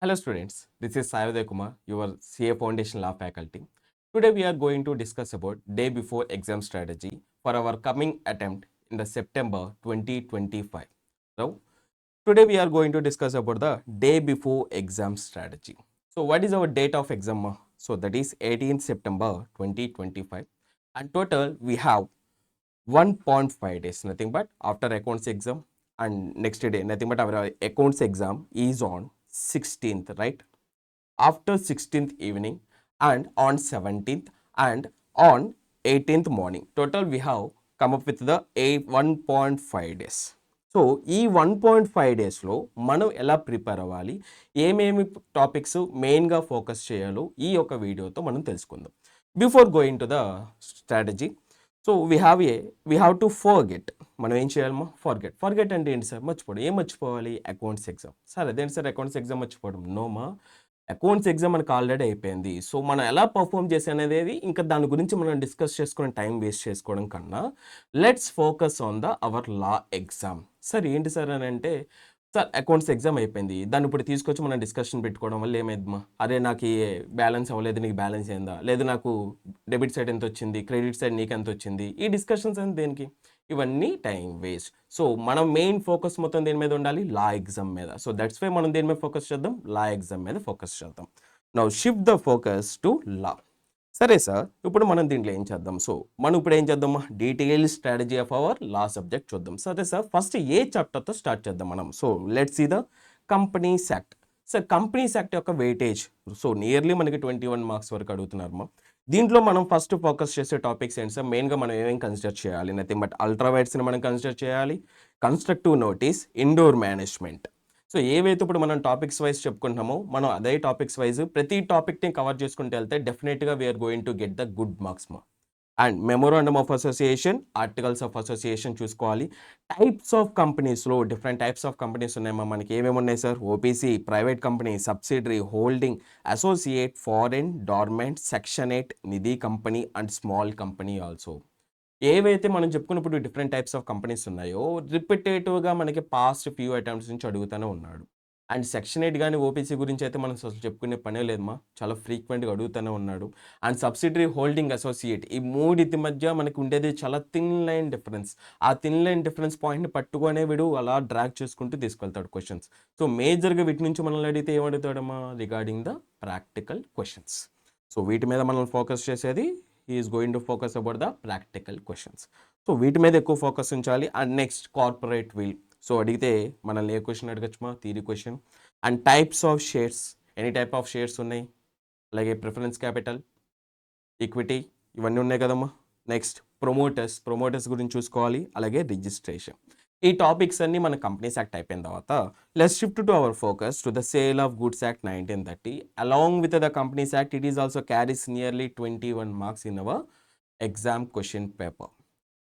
Hello students, this is Sayodaya Kumar, your CA Foundation Law faculty. Today we are going to discuss about day before exam strategy for our coming attempt in the September 2025. So today we are going to discuss about the day before exam strategy. So what is our date of exam? So that is 18th September 2025 and total we have 1.5 days, nothing but after accounts exam, and next day nothing but our accounts exam is on 16th, right? After 16th evening and on 17th and on 18th morning, total we have come up with the 1.5 days. So ఈ 1.5 డేస్లో మనం ఎలా prepare అవ్వాలి, ఏమేమి topics మెయిన్గా focus చేయాలో ఈ యొక్క వీడియోతో మనం తెలుసుకుందాం. Before going to the strategy, so we have to forget. మనం ఏం చేయాలమ్మా? ఫర్గెట్ అంటే ఏంటి సార్? మర్చిపోవడం. ఏం మర్చిపోవాలి? Accounts exam. సార్ అదేంటి సార్ అకౌంట్స్ ఎగ్జామ్ మర్చిపోవడం? నోమా, అకౌంట్స్ ఎగ్జామ్ మనకు ఆల్రెడీ అయిపోయింది. సో మనం ఎలా పర్ఫామ్ చేసేది ఇంకా దాని గురించి మనం డిస్కస్ చేసుకునే టైం వేస్ట్ చేసుకోవడం కన్నా let's focus on the our law exam. Sir ఏంటి సార్ అని అంటే, సార్ అకౌంట్స్ ఎగ్జామ్ అయిపోయింది, దాన్ని ఇప్పుడు తీసుకొచ్చి మనం డిస్కషన్ పెట్టుకోవడం వల్ల ఏమైందమ్మా? అరే నాకు బ్యాలెన్స్ అవ్వలేదు, నీకు బ్యాలెన్స్ అయిందా? లేదు నాకు డెబిట్ సైడ్ ఎంత వచ్చింది, క్రెడిట్ సైడ్ నీకు ఎంత వచ్చింది? ఈ డిస్కషన్స్ అని దేనికి? ఇవన్నీ టైం వేస్ట్. సో మనం మెయిన్ ఫోకస్ మొత్తం దేని మీద ఉండాలి? లా ఎగ్జామ్ మీద. సో దట్స్ వై మనం దేని మీద ఫోకస్ చేద్దాం? లా ఎగ్జామ్ మీద ఫోకస్ చేద్దాం. Now shift the focus to law. సరే సార్, ఇప్పుడు మనం దీంట్లో ఏం చేద్దాం? సో మనం ఇప్పుడు ఏం చేద్దాం? Detail strategy of our law subject చూద్దాం. సరే సార్, ఫస్ట్ ఏ చాప్టర్తో స్టార్ట్ చేద్దాం మనం? So let's see the companies act. Sir companies act యొక్క వెయిటేజ్, సో నియర్లీ మనకి 21 మార్క్స్ వరకు అడుగుతున్నారమ్మా. దీంట్లో మనం ఫస్ట్ ఫోకస్ చేసే టాపిక్స్ ఏంటి సార్? మెయిన్గా మనం ఏమేమి కన్సిడర్ చేయాలి? నథింగ్ బట్ అల్ట్రావైట్స్ని మనం కన్సిడర్ చేయాలి, constructive notice, indoor management. So ఏవైతే ఇప్పుడు మనం టాపిక్స్ వైజ్ చెప్పుకుంటున్నామో మనం అదే టాపిక్స్ వైజ్ ప్రతి టాపిక్ని కవర్ చేసుకుంటూ వెళ్తే డెఫినెట్గా we're going to get the good marks మా. And memorandum of association, articles of association చూసుకోవాలి. టైప్స్ ఆఫ్ కంపెనీస్లో డిఫరెంట్ టైప్స్ ఆఫ్ కంపెనీస్ ఉన్నాయమ్మా. మనకి ఏమేమి ఉన్నాయి sir? OPC, private company, subsidiary, holding, associate, foreign, dormant, section 8, Nidhi company and small company also. ఏవైతే మనం చెప్పుకున్నప్పుడు డిఫరెంట్ టైప్స్ ఆఫ్ కంపెనీస్ ఉన్నాయో రిపిటేటివ్గా మనకి పాస్ట్ ఫ్యూ అటెంప్ట్స్ నుంచి అడుగుతూనే ఉన్నాడు. అండ్ సెక్షన్ 8 కానీ ఓపీసీ గురించి అయితే మనం అసలు చెప్పుకునే పనే లేదమ్మా, చాలా ఫ్రీక్వెంట్గా అడుగుతూనే ఉన్నాడు. అండ్ సబ్సిడరీ, హోల్డింగ్, అసోసియేట్, ఈ మూడింటి మధ్య మనకి ఉండేది చాలా థిన్ లైన్ డిఫరెన్స్. ఆ థిన్ లైన్ డిఫరెన్స్ పాయింట్ని పట్టుకునే వీడు అలా డ్రాగ్ చేసుకుంటూ తీసుకెళ్తాడు క్వశ్చన్స్. సో మేజర్గా వీటి నుంచి మనల్ని అడిగితే ఏమడుగుతాడమ్మా? Regarding the practical questions. So వీటి మీద మనం ఫోకస్ చేసేది, he is going to focus about the practical questions. So వీటి మీద ఎక్కువ ఫోకస్ ఉంచాలి. And next corporate veil. So అడిగితే మనల్ని ఏ క్వశ్చన్ అడగచ్చుమా? Theory question. And types of shares, any type of shares ఉన్నాయి, అలాగే ప్రిఫరెన్స్ క్యాపిటల్, ఈక్విటీ, ఇవన్నీ ఉన్నాయి కదమ్మా. నెక్స్ట్ ప్రమోటర్స్ గురించి చూసుకోవాలి, అలాగే రిజిస్ట్రేషన్. ఈ టాపిక్స్ అన్ని మన కంపెనీస్ యాక్ట్ అయిపోయిన తర్వాత let's shift to our focus to the sale of goods act 1930. Along with the companies act it is also carries nearly 21 marks in our exam question paper.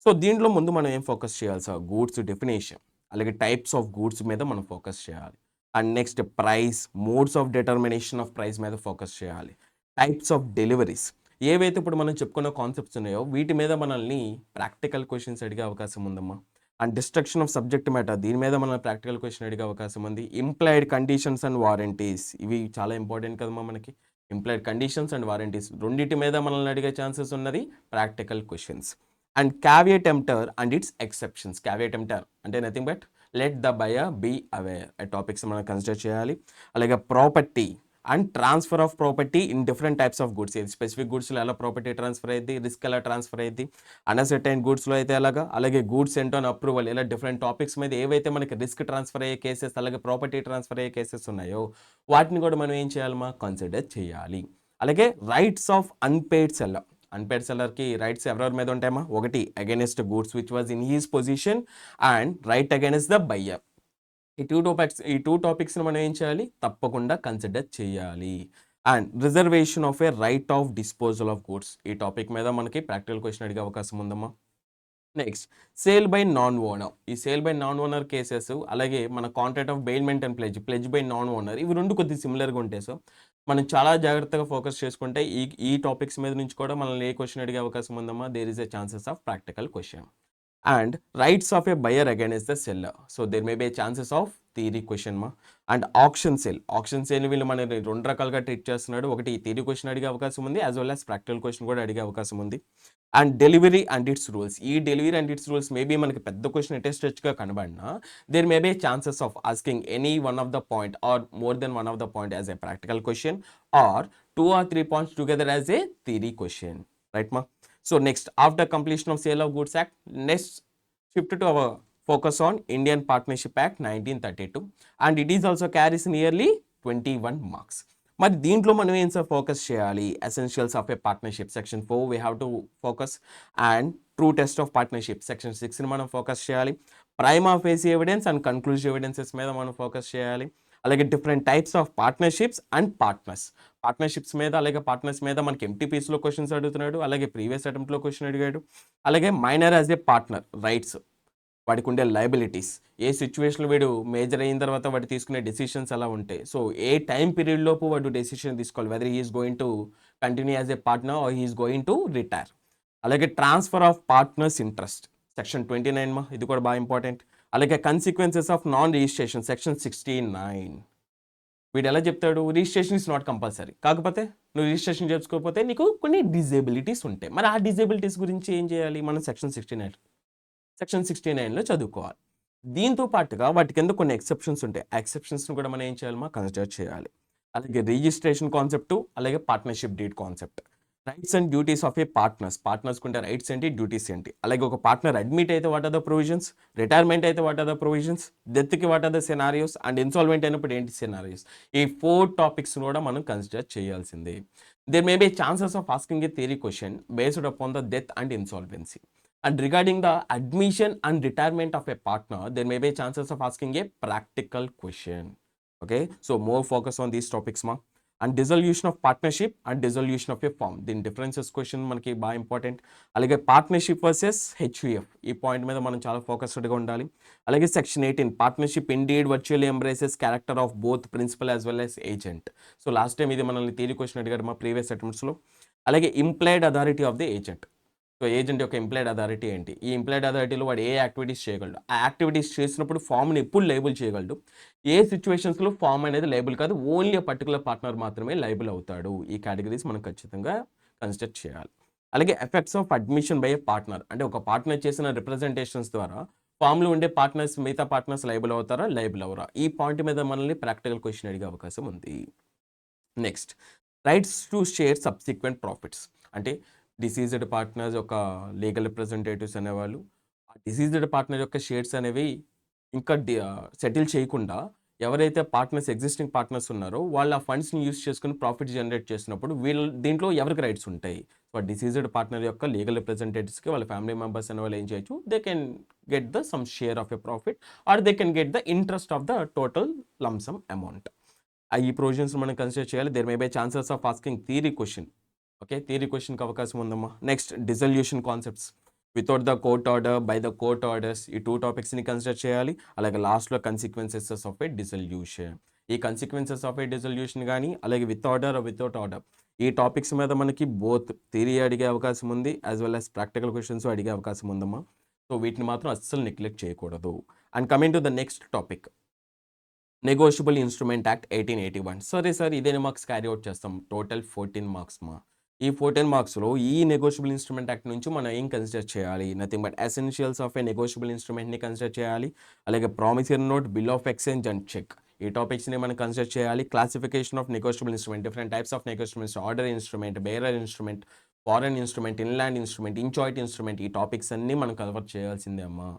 So దీంట్లో ముందు మనం ఏం focus చేయాలి sir? Goods definition, అలాగే types of goods మీద మనం focus చేయాలి. And next price, modes of determination of price మీద ఫోకస్ చేయాలి. టైప్స్ ఆఫ్ డెలివరీస్, ఏవైతే ఇప్పుడు మనం చెప్పుకున్న కాన్సెప్ట్స్ ఉన్నాయో వీటి మీద మనల్ని ప్రాక్టికల్ క్వశ్చన్స్ అడిగే అవకాశం ఉందమ్మా. And destruction of subject matter, దీని మీద మనం ప్రాక్టికల్ క్వశ్చన్ అడిగే అవకాశం ఉంది. ఇంప్లాయిడ్ కండిషన్స్ అండ్ వారంటీస్, ఇవి చాలా ఇంపార్టెంట్ కదమ్మా మనకి. ఇంప్లాయిడ్ కండిషన్స్ అండ్ వారంటీస్ రెండింటి మీద మనల్ని అడిగే ఛాన్సెస్ ఉన్నది practical questions. And caveat emptor and its exceptions. Caveat emptor అంటే nothing but let the buyer be aware, ఆ టాపిక్స్ మనం కన్సిడర్ చేయాలి. అలాగే property and transfer of property in different types of goods. ఇది స్పెసిఫిక్ గుడ్స్లో ఎలా property transfer అయ్యింది, risk ఎలా ట్రాన్స్ఫర్ అయ్యింది, అన్సర్టైన్ గుడ్స్లో అయితే ఎలాగా, అలాగే గూడ్స్ సెంట్ ఆన్ అప్రూవల్, ఇలా డిఫరెంట్ టాపిక్స్ మీద ఏవైతే మనకి రిస్క్ ట్రాన్స్ఫర్ అయ్యే కేసెస్, అలాగే ప్రాపర్టీ ట్రాన్స్ఫర్ అయ్యే కేసెస్ ఉన్నాయో వాటిని కూడా మనం ఏం చేయాలమ్మా? కన్సిడర్ చేయాలి. అలాగే రైట్స్ ఆఫ్ అన్పేడ్ సెల్లర్కి రైట్స్ ఎవరెవరి మీద ఉంటాయమ్మా? ఒకటి against goods which was in his position and right against the buyer. ఈ టూ టాపిక్స్ని మనం ఏం చేయాలి? తప్పకుండా కన్సిడర్ చేయాలి. And reservation of A right of disposal of goods, ఈ టాపిక్ మీద మనకి ప్రాక్టికల్ క్వశ్చన్ అడిగే అవకాశం ఉందమ్మా. Next sale by non owner, ఈ sale by non owner cases, అలాగే మన contract of bailment and ప్లెజ్ by non owner, ఇవి రెండు కొద్దిగా సిమిలర్గా ఉంటాయి. సో మనం చాలా జాగ్రత్తగా ఫోకస్ చేసుకుంటే ఈ టాపిక్స్ మీద నుంచి కూడా మనల్ని ఏ క్వశ్చన్ అడిగే అవకాశం ఉందమ్మా? There is a chances of practical question. and rights of a buyer against the seller. So there may be chances of theory question మా. అండ్ ఆప్షన్ సేల్ వీళ్ళు మన రెండు రకాలుగా ట్రీట్ చేస్తున్నాడు. ఒకటి థియరీ క్వశ్చన్ అడిగే అవకాశం ఉంది, as well as practical question కూడా అడిగే అవకాశం ఉంది. And delivery and its rules, ఈ delivery and its rules maybe మనకి పెద్ద క్వశ్చన్ టెస్ట్గా కనబడినా there may be chances of asking any one of the point or more than one of the point as a practical question or 2 or 3 points together as a theory question, right ma? So next, after completion of Sale of Goods Act, next shift to our focus on Indian Partnership Act 1932, and it is also carries nearly 21 marks. మరి దీంట్లో మనం ఏం sir focus చేయాలి? Essentials of a partnership section 4 we have to focus, and true test of partnership section 6ని మనం focus చేయాలి. Prima facie evidence and conclusive evidences మీద మనం ఫోకస్ చేయాలి. అలాగే different types of partnerships and partnerships మీద, అలాగే పార్ట్నర్స్ మీద మనకి ఎంటీపీస్లో క్వశ్చన్స్ అడుగుతున్నాడు, అలాగే ప్రీవియస్ అటెంప్ట్లో క్వశ్చన్ అడిగాడు. అలాగే minor as a partner rights, వాడికి ఉండే లయబిలిటీస్, ఏ సిచ్యువేషన్లో వీడు మేజర్ అయిన తర్వాత వాడు తీసుకునే డెసిషన్స్ ఎలా ఉంటాయి, సో ఏ టైం పీరియడ్ లోపు వాడు డెసిషన్ తీసుకోవాలి, whether he's going to continue as a partner or he's going to retire. అలాగే transfer of partner's interest section 29 మా, ఇది కూడా బాగా ఇంపార్టెంట్. అలాగే consequences of non registration section 69. వీడు ఎలా చెప్తాడు, రిజిస్ట్రేషన్ ఇస్ నాట్ కంపల్సరీ, కాకపోతే నువ్వు రిజిస్ట్రేషన్ చేసుకోకపోతే నీకు కొన్ని డిజేబిలిటీస్ ఉంటాయి. మరి ఆ డిజేబిలిటీస్ గురించి ఏం చేయాలి, మనం సెక్షన్ 69లో చదువుకోవాలి. దీంతో పాటుగా వాటి కింద కొన్ని ఎక్సెప్షన్స్ ఉంటాయి, ఆ ఎక్సెప్షన్స్ని కూడా మనం ఏం చేయాలి, కన్సిడర్ చేయాలి. అలాగే రిజిస్ట్రేషన్ కాన్సెప్ట్, అలాగే partnership deed concept, rights and duties of a partners ఉంటే రైట్స్ ఏంటి, డ్యూటీస్ ఏంటి, అలాగే ఒక పార్ట్నర్ అడ్మిట్ అయితే what are the provisions, retirement అయితే వాట్ ఆర్ ద ప్రొవిజన్స్, డెత్కి what are the scenarios, and insolvent అయినప్పుడు ఏంటి సెనారియోస్. ఈ 4 టాపిక్స్ కూడా మనం కన్సిడర్ చేయాల్సిందే. There may be chances of asking a theory question based upon the death and insolvency. And regarding the admission and retirement of a partner, there may be chances of asking a practical question. Okay, so more focus on these topics ma. And dissolution of partnership and dissolution of a firm, దీని differences question మనకి బాగా important. అలాగే partnership versus HUF, ఈ point మీద మనం చాలా ఫోకస్డ్గా ఉండాలి. అలాగే section 18, partnership indeed virtually embraces character of both principal as well as agent. So last time ఇది మనల్ని థియరీ క్వశ్చన్ అడిగారు మా ప్రీవియస్ అటెంప్ట్స్లో. అలాగే implied authority of the agent, so agent యొక్క ఇంప్లాయిడ్ అథారిటీ ఏంటి, ఈ ఇంప్లాయిడ్ అథారిటీలో వాడు ఏ యాక్టివిటీస్ చేయగలడు, ఆ యాక్టివిటీస్ చేసినప్పుడు ఫామ్ని ఎప్పుడు లేబుల్ చేయగలడు, ఏ సిచ్యువేషన్స్లో ఫామ్ అనేది లేబుల్ కాదు, ఓన్లీ ఆ పర్టికులర్ పార్ట్నర్ మాత్రమే లేబుల్ అవుతాడు. ఈ కేటగిరీస్ మనం ఖచ్చితంగా కన్సిడర్ చేయాలి. అలాగే effects of admission by a partner, అంటే ఒక పార్ట్నర్ చేసిన రిప్రజెంటేషన్స్ ద్వారా ఫామ్లో ఉండే పార్ట్నర్స్ మిగతా పార్ట్నర్స్ లైబుల్ అవుతారా, లైబుల్ అవరా, ఈ పాయింట్ మీద మనల్ని ప్రాక్టికల్ క్వశ్చన్ అడిగే అవకాశం ఉంది. Next, rights to share subsequent profits, అంటే డిసీజ్డ్ పార్ట్నర్స్ ఒక లీగల్ రిప్రజెంటేటివ్స్ అనేవాళ్ళు ఆ డిసీజ్డ్ పార్ట్నర్ యొక్క షేర్స్ అనేవి ఇంకా సెటిల్ చేయకుండా ఎవరైతే ఎగ్జిస్టింగ్ పార్ట్నర్స్ ఉన్నారో వాళ్ళు ఆ ఫండ్స్ని యూస్ చేసుకుని ప్రాఫిట్ జనరేట్ చేసినప్పుడు దీంట్లో ఎవరికి రైట్స్ ఉంటాయి, సో డిసీజ్డ్ పార్ట్నర్ యొక్క లీగల్ రిప్రజెంటేటివ్స్కి వాళ్ళ ఫ్యామిలీ మెంబర్స్ అనే వాళ్ళు ఏం చేయొచ్చు, they can get the some share of a profit or they can get the interest of the total lump sum amount. ఈ ప్రొవిజన్స్ మనం కన్సిడర్ చేయాలి. There may be chances of asking theory question. Okay, theory క్వశ్చన్కి అవకాశం ఉందమ్మా. Next, dissolution concepts, without the court order, by the court orders, ఈ 2 టాపిక్స్ని consider చేయాలి. అలాగే లాస్ట్లో కన్సిక్వెన్సెస్ ఆఫ్ ఏ డిసల్యూషన్, ఈ కన్సిక్వెన్సెస్ ఆఫ్ ఏ డిసల్యూషన్ కానీ అలాగే విత్ ఆర్డర్ వితౌట్ ఆర్డర్, ఈ టాపిక్స్ మీద మనకి బోత్ థియరీ అడిగే అవకాశం ఉంది as well as practical questions అడిగే అవకాశం ఉందమ్మా. సో వీటిని మాత్రం అస్సలు నెగ్లెక్ట్ చేయకూడదు. And coming to the next topic, negotiable instrument act 1881. సరే సార్, ఇదే మార్క్స్ క్యారీ అవుట్ చేస్తాం, టోటల్ 14 మార్క్స్ మా. ఈ 14 మార్క్స్లో ఈ నెగోషియబుల్ ఇన్స్ట్రుమెంట్ యాక్ట్ నుంచి మనం ఏం కన్సిడర్ చేయాలి, nothing but essentials of a negotiable ఇన్స్ట్రుమెంట్ని కన్సిడర్ చేయాలి. అలాగే promissory note, bill of exchange and cheque, ఈ టాపిక్స్ని మనం కన్సిడర్ చేయాలి. Classification of negotiable instrument, different types of negotiable order instrument, bearer instrument, foreign instrument, inland instrument, inchoate instrument, ఈ topics అన్నీ మనం కవర్ చేయాల్సిందే అమ్మా.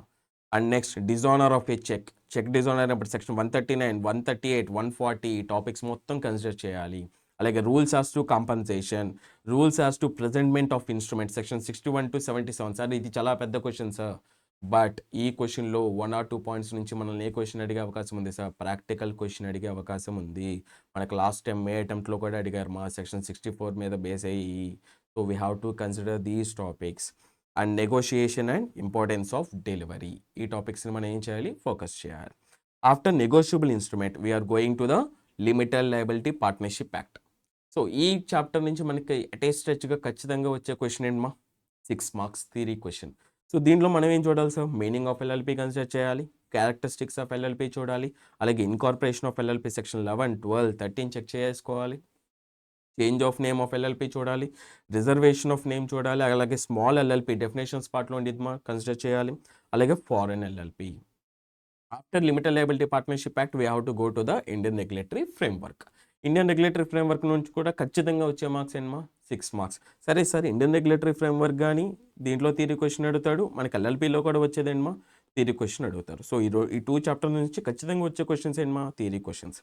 And next, dishonour of a cheque dishonour అయినప్పుడు సెక్షన్ 139, 138, 140 ఈ టాపిక్స్ మొత్తం కన్సిడర్ చేయాలి. అలాగే rules as to compensation, rules as to presentment of instrument section 61 to 77. Sir ఇది చాలా పెద్ద క్వశ్చన్ సార్, బట్ ఈ క్వశ్చన్లో 1 or 2 పాయింట్స్ నుంచి మనల్ని ఏ క్వశ్చన్ అడిగే అవకాశం ఉంది సార్, ప్రాక్టికల్ క్వశ్చన్ అడిగే అవకాశం ఉంది. మనకు లాస్ట్ టైం మే అటెంప్ట్లో కూడా అడిగారు మా సెక్షన్ 64 మీద బేస్ అయ్యి. So we have to consider these topics. And negotiation and importance of delivery, ఈ టాపిక్స్ని మనం ఏం చేయాలి, ఫోకస్ చేయాలి. After negotiable instrument we are going to the limited liability partnership act. So ఈ చాప్టర్ నుంచి మనకి అటెస్టెచ్గా ఖచ్చితంగా వచ్చే క్వశ్చన్ ఏంటమ్మా, 6 మార్క్స్ థియరీ క్వశ్చన్. సో దీంట్లో మనం ఏం చూడాలి sir? Meaning of LLP consider చేయాలి, క్యారెక్టరిస్టిక్స్ ఆఫ్ ఎల్ఎల్పి చూడాలి, అలాగే incorporation of LLP section 11, 12, 13 check చేసుకోవాలి, change of name of LLP చూడాలి, రిజర్వేషన్ ఆఫ్ నేమ్ చూడాలి, అలాగే స్మాల్ ఎల్ఎల్పి డెఫినేషన్స్ పార్ట్లో ఉండేది కన్సిడర్ చేయాలి, అలాగే foreign LLP. After limited liability partnership act we have to go to the Indian regulatory framework. Indian regulatory framework నుంచి కూడా ఖచ్చితంగా వచ్చే మార్క్స్ ఏమా 6 మార్క్స్. సరే సార్, ఇండియన్ రెగ్యులేటరీ ఫ్రేమ్వర్క్ కానీ దీంట్లో థియరీ క్వశ్చన్ అడుగుతాడు, మనకి ఎల్ఎల్పిలో కూడా వచ్చేదేమా థియరీ క్వశ్చన్ అడుగుతారు. సో ఈ 2 చాప్టర్ నుంచి ఖచ్చితంగా వచ్చే క్వశ్చన్స్ ఏమా థియరీ క్వశ్చన్స్.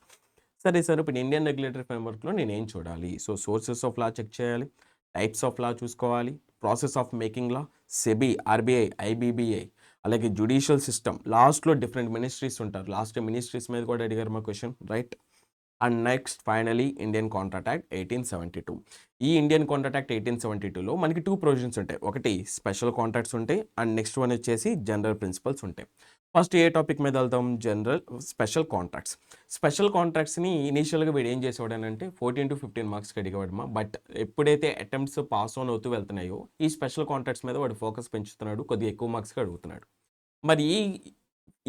సరే సార్, ఇప్పుడు ఇండియన్ రెగ్యులేటరీ ఫ్రేమ్వర్క్లో నేను ఏం చూడాలి? So sources of law check చేయాలి, టైప్స్ ఆఫ్ లా చూసుకోవాలి, process of making law, SEBI, RBI, IBBI, అలాగే జ్యుడిషియల్ సిస్టమ్, లాస్ట్లో డిఫరెంట్ మినిస్ట్రీస్ ఉంటారు, లాస్ట్ మినిస్ట్రీస్ మీద కూడా అడిగారు మా question, right. And next finally Indian contract act 1872. ఈ ఇండియన్ కాంట్రాక్ట్ యాక్ట్ 1872లో మనకి 2 ప్రొవిజన్స్ ఉంటాయి. ఒకటి స్పెషల్ కాంట్రాక్ట్స్ ఉంటాయి, అండ్ నెక్స్ట్ వన్ వచ్చేసి జనరల్ ప్రిన్సిపల్స్ ఉంటాయి. ఫస్ట్ ఏ టాపిక్ మీద వెళ్తాం? Special contracts. స్పెషల్ కాంట్రాక్ట్స్ని ఇనీషియల్గా వీడు ఏం చేసేవాడు అంటే 14 to 15 మార్క్స్కి అడిగేవాడు. బట్ ఎప్పుడైతే అటెంప్ట్స్ పాస్ ఆన్ అవుతూ వెళ్తున్నాయో ఈ స్పెషల్ కాంట్రాక్ట్స్ మీద వాడు ఫోకస్ పెంచుతున్నాడు, కొద్దిగా ఎక్కువ మార్క్స్కి అడుగుతున్నాడు. మరి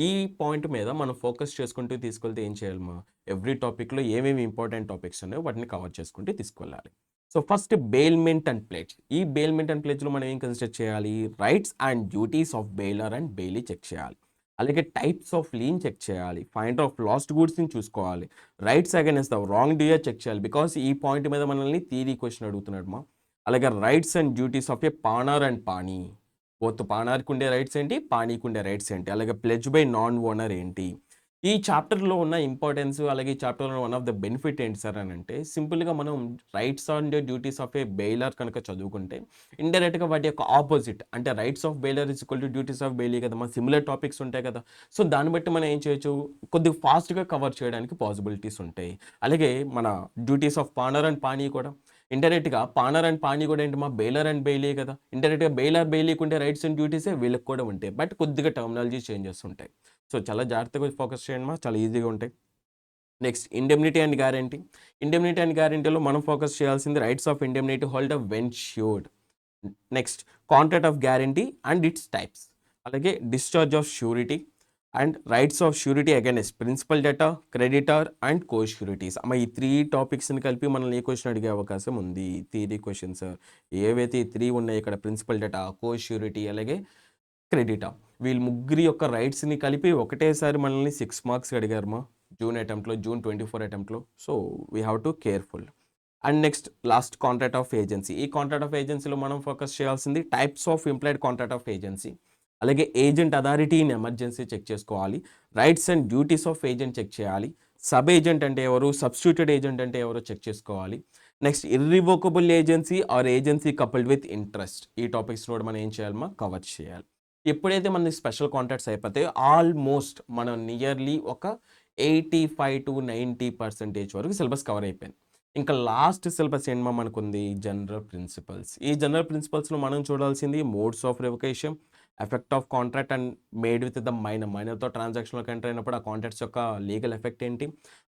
ఈ పాయింట్ మీద మనం ఫోకస్ చేసుకుంటూ తీసుకెళ్తే ఏం చేయాలమ్మా? ఎవ్రీ టాపిక్లో ఏమేమి ఇంపార్టెంట్ టాపిక్స్ ఉన్నాయో వాటిని కవర్ చేసుకుంటూ తీసుకెళ్ళాలి. So first bailment and pledge. ఈ బెయిల్మెంట్ అండ్ ప్లేజ్లో మనం ఏం కన్సిడర్ చేయాలి? Rights and duties of bailor and bailee check చేయాలి, అలాగే టైప్స్ ఆఫ్ లీన్ చెక్ చేయాలి, ఫైండర్ ఆఫ్ లాస్ట్ గూడ్స్ని చూసుకోవాలి, rights against the wrong doer check చేయాలి, బికాస్ ఈ పాయింట్ మీద మనల్ని థియరీ క్వశ్చన్ అడుగుతున్నాడు మా. అలాగే rights and duties of a pawnor and pawnee, both పానార్కి ఉండే రైట్స్ ఏంటి, పానీకి ఉండే రైట్స్ ఏంటి, అలాగే ప్లెడ్జ్ బై నాన్ ఓనర్ ఏంటి. ఈ చాప్టర్లో ఉన్న ఇంపార్టెన్స్, అలాగే ఈ చాప్టర్లో వన్ ఆఫ్ ద బెనిఫిట్ ఏంటి సార్ అని అంటే, సింపుల్గా మనం rights and duties of a bailor కనుక చదువుకుంటే ఇండైరెక్ట్గా వాటి యొక్క ఆపోజిట్ అంటే rights of bailor is equal to duties of bailee కదా, మన సిమిలర్ టాపిక్స్ ఉంటాయి కదా. సో దాన్ని బట్టి మనం ఏం చేయొచ్చు, కొద్దిగా ఫాస్ట్గా కవర్ చేయడానికి పాసిబిలిటీస్ ఉంటాయి. అలాగే మన డ్యూటీస్ ఆఫ్ పానర్ అండ్ పానీ కూడా ఇండైరెక్ట్గా పానర్ అండ్ పానీ కూడా ఏంటి మా బెయిలర్ అండ్ బెయిలీ కదా, ఇండైరెక్ట్గా బెయిలర్ బెయిలీకి ఉంటే రైట్స్ అండ్ డ్యూటీసే వీళ్ళకి కూడా ఉంటాయి, బట్ కొద్దిగా టర్మినాలజీ చేంజెస్ ఉంటాయి. సో చాలా జాగ్రత్తగా ఫోకస్ చేయండి మా, చాలా ఈజీగా ఉంటాయి. Next indemnity and guarantee. Indemnity and గ్యారంటీలో మనం ఫోకస్ చేయాల్సింది rights of indemnity holder when sued. Next contract of guarantee and its types, అలాగే discharge of surety and rights of surety against principal debtor, creditor and co sureties. అమ్మ ఈ 3 టాపిక్స్ని కలిపి మనల్ని ఏ question అడిగే అవకాశం ఉంది? థియరీ క్వశ్చన్స్ ఏవైతే ఈ 3 ఉన్నాయి ఇక్కడ, ప్రిన్సిపల్ డెటా, కో ష్యూరిటీ, అలాగే క్రెడిటా, వీళ్ళు ముగ్గురి యొక్క రైట్స్ని కలిపి ఒకటేసారి మనల్ని 6 మార్క్స్ అడిగారు మా జూన్ 24 అటెంప్ట్లో. So we have to careful. And next last contract of agency. ఈ కాంట్రాక్ట్ ఆఫ్ ఏజెన్సీలో మనం ఫోకస్ చేయాల్సింది types of implied contract of agency, అలాగే agent authority in emergency check చేసుకోవాలి, rights and duties of agent check చేయాలి, sub agent అంటే ఎవరు, substituted agent అంటే ఎవరో చెక్ చేసుకోవాలి. Next irrevocable agency or agency coupled with interest. ఈ టాపిక్స్ కూడా మనం ఏం చేయాలమ్మా? కవర్ చేయాలి. ఎప్పుడైతే మన స్పెషల్ కాంట్రాక్ట్స్ అయిపోతాయో ఆల్మోస్ట్ మనం నియర్లీ ఒక 85 to 90% వరకు సిలబస్ కవర్ అయిపోయింది. ఇంకా లాస్ట్ సిలబస్ ఏంటమ్మా మనకుంది? General principles. ఈ జనరల్ ప్రిన్సిపల్స్లో మనం చూడాల్సింది modes of revocation, effect of contract and made with the మైనర్తో ట్రాన్సాక్షన్లోకి ఎంటర్ అయినప్పుడు ఆ కాంట్రాక్ట్స్ యొక్క లీగల్ ఎఫెక్ట్ ఏంటి,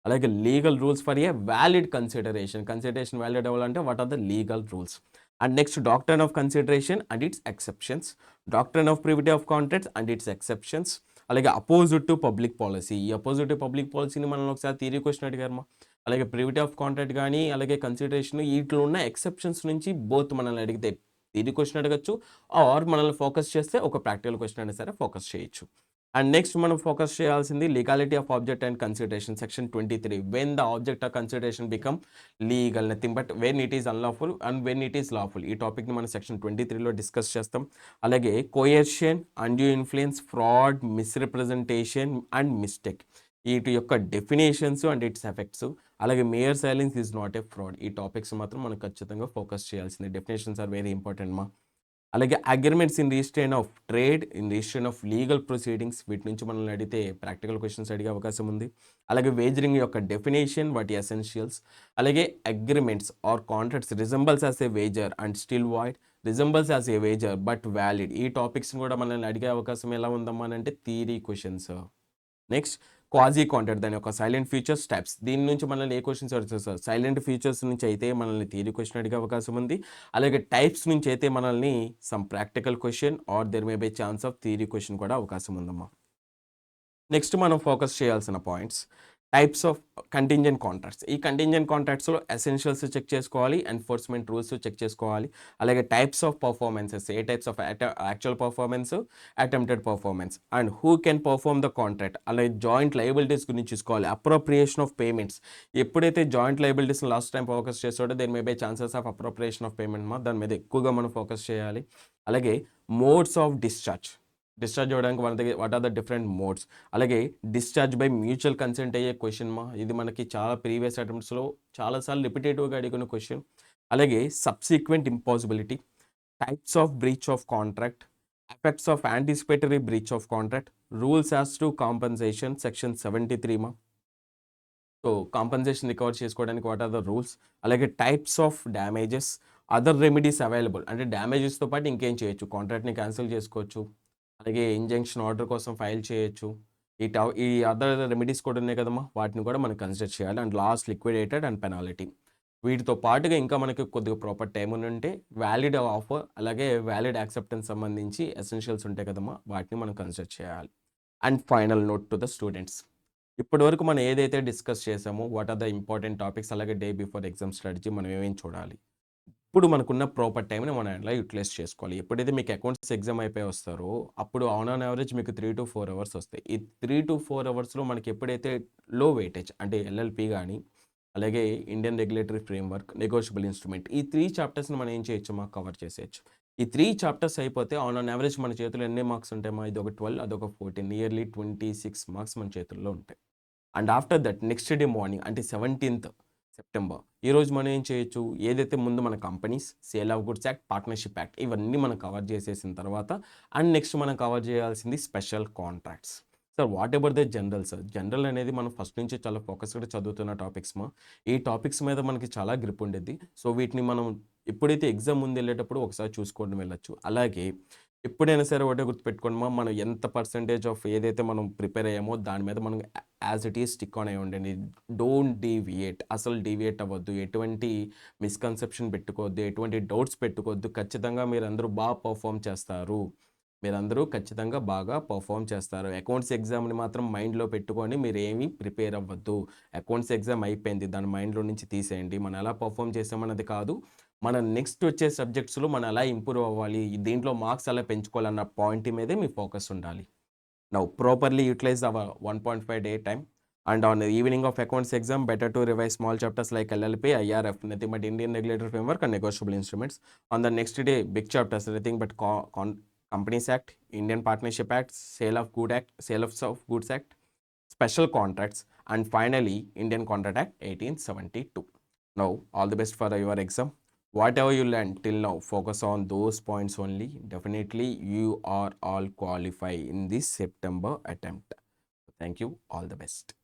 అలాగే legal rules for a valid consideration valid అవ్వాలంటే what are the legal rules. And next doctrine of consideration and its exceptions, doctrine of privity of contracts and its exceptions, అలాగే opposite to public policy. ఈ opposite to public పాలసీని మనం ఒకసారి theory question అడిగారమ్మా. అలాగే privity of contract కానీ, అలాగే consideration, వీటిలో ఉన్న ఎక్సెప్షన్స్ నుంచి బోత్ మనల్ని అడిగితే థియరీ క్వశ్చన్ అడగచ్చు, ఆర్ మనల్ని ఫోకస్ చేస్తే ఒక ప్రాక్టికల్ క్వశ్చన్ అయినా సరే ఫోకస్ చేయొచ్చు. అండ్ నెక్స్ట్ మనం ఫోకస్ చేయాల్సింది legality of object and consideration section 23. When the object of consideration become legal, nothing but when it is unlawful and when it is lawful. ఈ టాపిక్ని మనం సెక్షన్ 23లో డిస్కస్ చేస్తాం. అలాగే coercion, undue influence, fraud, misrepresentation and mistake, వీటి యొక్క definitions and its effects, అలాగే mayor silence is not a fraud. ఈ topics మాత్రం మనం ఖచ్చితంగా ఫోకస్ చేయాల్సింది. డెఫినేషన్స్ ఆర్ వెరీ ఇంపార్టెంట్ మా. అలాగే agreements in registration of trade, in registration of legal proceedings, వీటి నుంచి మనల్ని అడిగితే ప్రాక్టికల్ క్వశ్చన్స్ అడిగే అవకాశం ఉంది. అలాగే వేజరింగ్ యొక్క డెఫినేషన్, వాటి ఎసెన్షియల్స్, అలాగే agreements or contracts resembles as a wager and still void, resembles as a wager but valid. ఈ టాపిక్స్ కూడా మనల్ని అడిగే అవకాశం ఎలా ఉందమ్మా అని అంటే theory questions. Next quasi contract దాని యొక్క సైలెంట్ ఫీచర్స్ టైప్స్. దీని నుంచి మనల్ని ఏ క్వశ్చన్స్ అడుగుతారు సార్? సైలెంట్ ఫీచర్స్ నుంచి అయితే మనల్ని థియరీ క్వశ్చన్ అడిగే అవకాశం ఉంది. అలాగే టైప్స్ నుంచి అయితే మనల్ని some practical question or there may be chance of theory question కూడా అవకాశం ఉందమ్మా. నెక్స్ట్ మనం ఫోకస్ చేయాల్సిన points types of contingent contracts. ఈ కంటింజెంట్ కాంట్రాక్ట్స్లో ఎసెన్షియల్స్ చెక్ చేసుకోవాలి, ఎన్ఫోర్స్మెంట్ రూల్స్ చెక్ చేసుకోవాలి. అలాగే టైప్స్ ఆఫ్ పర్ఫార్మెన్సెస్, ఏ types of actual performance, attempted performance and who can perform the contract. అలాగే జాయింట్ లయబిలిటీస్ గురించి చూసుకోవాలి, అప్రోప్రియేషన్ ఆఫ్ పేమెంట్స్. ఎప్పుడైతే joint liabilities last time focus చేస్తాడో there may be chances of appropriation of payment దాని మీద ఎక్కువగా మనం ఫోకస్ చేయాలి. అలాగే మోడ్స్ ఆఫ్ డిశ్చార్జ్ అవ్వడానికి మన దగ్గర what are the different modes. అలాగే డిశ్చార్జ్ బై మ్యూచువల్ కన్సెంట్ అయ్యే క్వశ్చన్ ఇది మనకి చాలా ప్రీవియస్ అటెంప్ట్స్లో చాలాసార్లు రిపిటేటివ్గా అడిగిన క్వశ్చన్. అలాగే subsequent impossibility, types of breach of contract, effects of anticipatory breach of contract, rules as to compensation section 73 so compensation recover చేసుకోవడానికి what are the rules. అలాగే types of damages, other remedies available. అంటే డ్యామేజెస్తో పాటు ఇంకేం చేయొచ్చు, కాంట్రాక్ట్ని cancel చేసుకోవచ్చు, అలాగే injunction order కోసం ఫైల్ చేయొచ్చు. ఈ అదర్ రెమెడీస్ కూడా ఉన్నాయి కదమ్మా, వాటిని కూడా మనం కన్సిడర్ చేయాలి. And last liquidated and penalty. వీటితో పాటుగా ఇంకా మనకి కొద్దిగా ప్రాపర్ టైం ఉంటే వ్యాలిడ్ ఆఫర్ అలాగే వ్యాలిడ్ యాక్సెప్టెన్స్ సంబంధించి ఎసెన్షియల్స్ ఉంటాయి కదమ్మా, వాటిని మనం కన్సిడర్ చేయాలి. And final note to the students, ఇప్పటివరకు మనం ఏదైతే డిస్కస్ చేసామో what are the important topics, అలాగే డే బిఫోర్ ఎగ్జామ్ స్ట్రాటజీ మనం ఏమేమి చూడాలి. ఇప్పుడు మనకున్న ప్రాపర్ టైంని మనం ఎలా యూటిలైజ్ చేసుకోవాలి. ఎప్పుడైతే మీకు అకౌంట్స్ ఎగ్జామ్ అయిపోయి వస్తారో అప్పుడు ఆన్ యావరేజ్ మీకు 3 to 4 అవర్స్ వస్తాయి. ఈ 3 to 4 అవర్స్లో మనకి ఎప్పుడైతే లో వెయిటేజ్ అంటే ఎల్ఎల్పి కానీ అలాగే Indian regulatory framework, negotiable instrument, ఈ 3 చాప్టర్స్ని మనం ఏం చేయొచ్చు, మాకు కవర్ చేసేయచ్చు. ఈ 3 చాప్టర్స్ అయిపోతే ఆన్ యావరేజ్ మన చేతిలో ఎన్ని మార్క్స్ ఉంటాయమ్మా, ఇది ఒక 12 అదొక 14, నియర్లీ 26 మార్క్స్ మన చేతుల్లో ఉంటాయి. And after that next day morning అంటే 17th సెప్టెంబర్ ఈరోజు మనం ఏం చేయొచ్చు, ఏదైతే ముందు మన companies, sale of goods act, partnership act ఇవన్నీ మనం కవర్ చేసేసిన తర్వాత అండ్ నెక్స్ట్ మనం కవర్ చేయాల్సింది special contracts. Sir what ever the general sir, general అనేది మనం ఫస్ట్ నుంచి చాలా ఫోకస్గా చదువుతున్న టాపిక్స్ ఈ టాపిక్స్ మీద మనకి చాలా గ్రిప్ ఉండేది. సో వీటిని మనం ఎప్పుడైతే ఎగ్జామ్ ముందు వెళ్ళేటప్పుడు ఒకసారి చూసుకోవడం వెళ్ళచ్చు. అలాగే ఎప్పుడైనా సరే ఒకటే గుర్తుపెట్టుకోండి మనం ఎంత పర్సంటేజ్ ఆఫ్ ఏదైతే మనం ప్రిపేర్ అయ్యామో దాని మీద మనం as it is stick on అయ్యి ఉండండి. డోంట్ డీవియేట్, అసలు డీవియేట్ అవ్వద్దు, ఎటువంటి మిస్కన్సెప్షన్ పెట్టుకోవద్దు, ఎటువంటి డౌట్స్ పెట్టుకోవద్దు. ఖచ్చితంగా మీరందరూ బాగా పర్ఫామ్ చేస్తారు, ఖచ్చితంగా బాగా పర్ఫామ్ చేస్తారు. అకౌంట్స్ ఎగ్జామ్ని మాత్రం మైండ్లో పెట్టుకొని మీరు ఏమీ ప్రిపేర్ అవ్వద్దు. అకౌంట్స్ ఎగ్జామ్ అయిపోయింది, దాని మైండ్లో నుంచి తీసేయండి. మనం ఎలా పర్ఫామ్ చేసామన్నది కాదు, మన నెక్స్ట్ వచ్చే సబ్జెక్ట్స్లో మనం ఎలా ఇంప్రూవ్ అవ్వాలి, దీంట్లో మార్క్స్ ఎలా పెంచుకోవాలన్న పాయింట్ మీదే మీ ఫోకస్ ఉండాలి. Now properly utilize our 1.5 day time and on the evening of accounts exam better to revise small chapters like LLP, IRF, nothing but Indian Regulatory Framework and Negotiable Instruments. On the next day big chapters nothing but Companies Act, Indian Partnership Act, Sale of Goods Act, Special Contracts and finally Indian Contract Act 1872. Now all the best for your exam. Whatever you learned till now, focus on those points only. Definitely you are all qualify in this September attempt. Thank you, all the best.